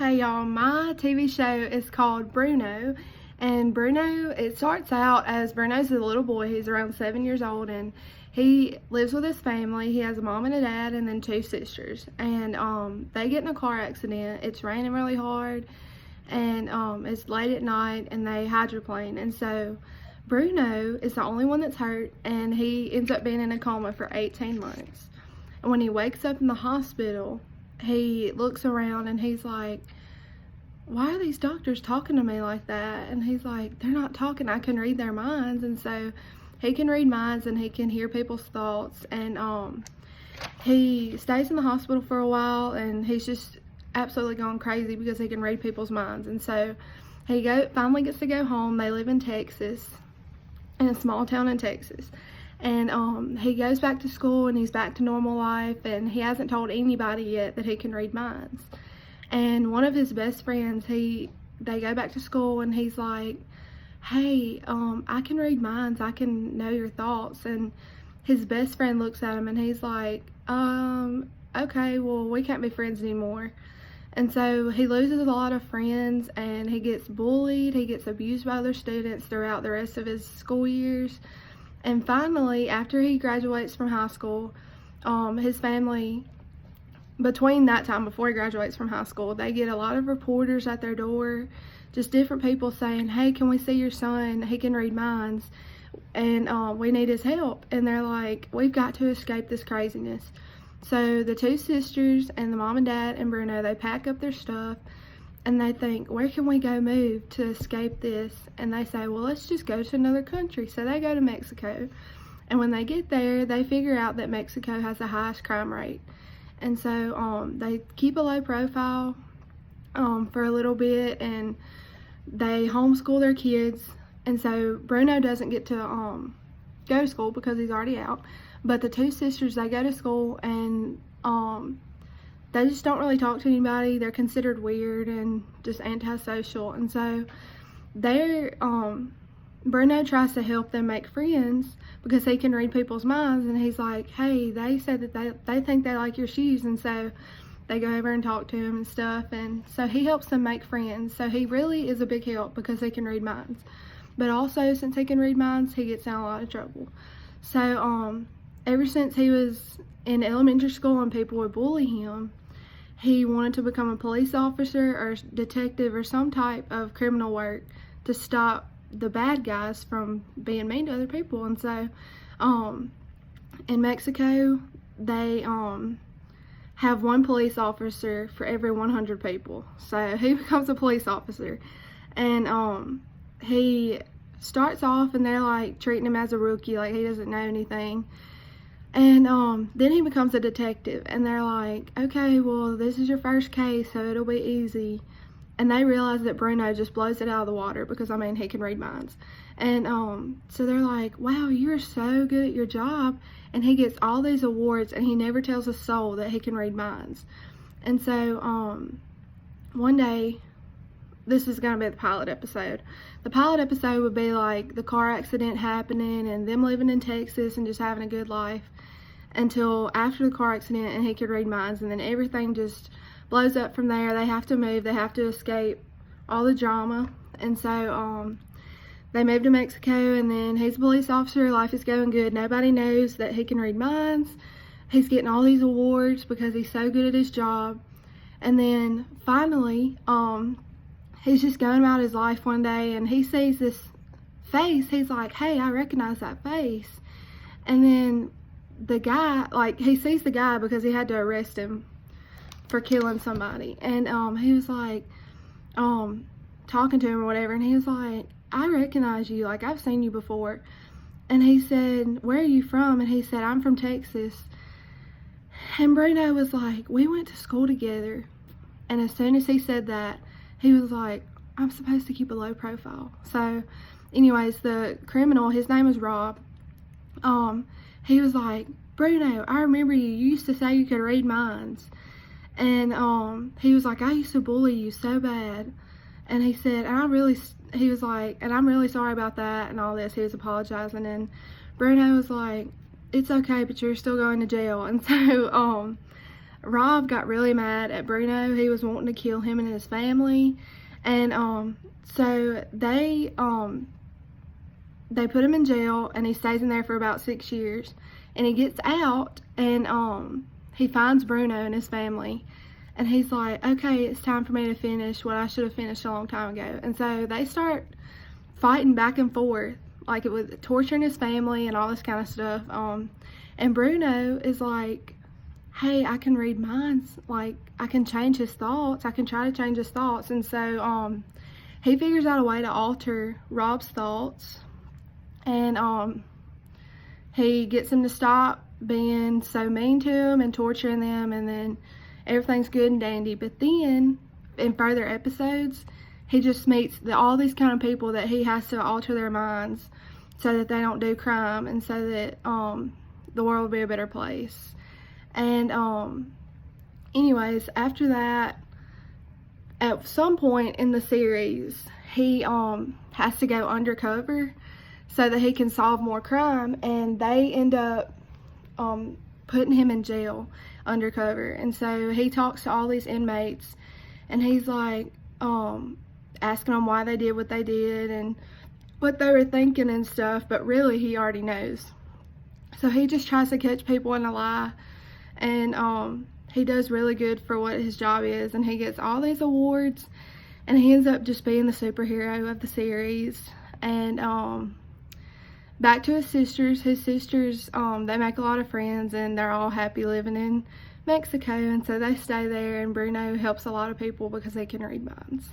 Hey y'all, my TV show is called Bruno, and Bruno, it starts out as Bruno's a little boy. He's around 7 years old, and he lives with his family. He has a mom and a dad and then two sisters, and they get in a car accident. It's raining really hard, and it's late at night, and they hydroplane, and so Bruno is the only one that's hurt, and he ends up being in a coma for 18 months. And when he wakes up in the hospital, he looks around and he's like, why are these doctors talking to me like that? And he's like, they're not talking, I can read their minds. And so he can read minds and he can hear people's thoughts. And he stays in the hospital for a while, and he's just absolutely gone crazy because he can read people's minds. And so he finally gets to go home. They live in Texas, in a small town in Texas. And he goes back to school and he's back to normal life, and he hasn't told anybody yet that he can read minds. And one of his best friends, they go back to school, and he's like, hey, I can read minds, I can know your thoughts. And his best friend looks at him and he's like, okay, well, we can't be friends anymore. And so he loses a lot of friends, and he gets bullied, he gets abused by other students throughout the rest of his school years. And finally, after he graduates from high school, his family, between that time, before he graduates from high school, they get a lot of reporters at their door, just different people saying, hey, can we see your son? He can read minds, and we need his help. And they're like, we've got to escape this craziness. So the two sisters and the mom and dad and Bruno, they pack up their stuff, and they think, where can we go move to escape this? And they say, well, let's just go to another country. So they go to Mexico. And when they get there, they figure out that Mexico has the highest crime rate. And so they keep a low profile for a little bit, and they homeschool their kids. And so Bruno doesn't get to go to school because he's already out. But the two sisters, they go to school, and they just don't really talk to anybody. They're considered weird and just antisocial. And so Bruno tries to help them make friends because he can read people's minds. And he's like, hey, they said that they think they like your shoes. And so they go over and talk to him and stuff. And so he helps them make friends. So he really is a big help because he can read minds. But also, since he can read minds, he gets in a lot of trouble. So ever since he was in elementary school and people would bully him, he wanted to become a police officer or detective or some type of criminal work to stop the bad guys from being mean to other people. And so in Mexico, they have one police officer for every 100 people. So he becomes a police officer, and he starts off and they're like treating him as a rookie, like he doesn't know anything. And then he becomes a detective, and they're like, okay, well, this is your first case, so it'll be easy. And they realize that Bruno just blows it out of the water because, I mean, he can read minds. And so they're like, wow, you're so good at your job. And he gets all these awards, and he never tells a soul that he can read minds. And so one day, this is going to be the pilot episode. The pilot episode would be like the car accident happening and them living in Texas and just having a good life until after the car accident, and he could read minds, and then everything just blows up from there. They have to move, they have to escape all the drama. And so they move to Mexico, and then he's a police officer, life is going good. Nobody knows that he can read minds. He's getting all these awards because he's so good at his job. And then finally, he's just going about his life one day, and he sees this face. He's like, hey, I recognize that face. And then the guy, like, he sees the guy because he had to arrest him for killing somebody. And he was like talking to him or whatever, and he was like, I recognize you, like, I've seen you before. And he said, where are you from? And he said, I'm from Texas. And Bruno was like, we went to school together. And as soon as he said that, he was like, I'm supposed to keep a low profile. So anyways, the criminal, his name is Rob, he was like, Bruno, I remember you used to say you could read minds. And he was like, I used to bully you so bad. And he said, he was like, and I'm really sorry about that and all this. He was apologizing, and Bruno was like, it's okay, but you're still going to jail. And so Rob got really mad at Bruno. He was wanting to kill him and his family, and so they put him in jail, and he stays in there for about 6 years, and he gets out, and he finds Bruno and his family, and he's like, okay, it's time for me to finish what I should have finished a long time ago. And so they start fighting back and forth, like it was torturing his family and all this kind of stuff. And Bruno is like, hey, I can read minds, like I can change his thoughts, I can try to change his thoughts. And so he figures out a way to alter Rob's thoughts, and he gets him to stop being so mean to him and torturing them, and then everything's good and dandy. But then in further episodes, he just meets all these kind of people that he has to alter their minds so that they don't do crime, and so that the world will be a better place. And anyways, after that, at some point in the series, he has to go undercover so that he can solve more crime, and they end up putting him in jail undercover. And so he talks to all these inmates, and he's like asking them why they did what they did and what they were thinking and stuff, but really he already knows. So he just tries to catch people in a lie, and he does really good for what his job is, and he gets all these awards, and he ends up just being the superhero of the series. And back to his sisters, they make a lot of friends, and they're all happy living in Mexico, and so they stay there, and Bruno helps a lot of people because he can read minds.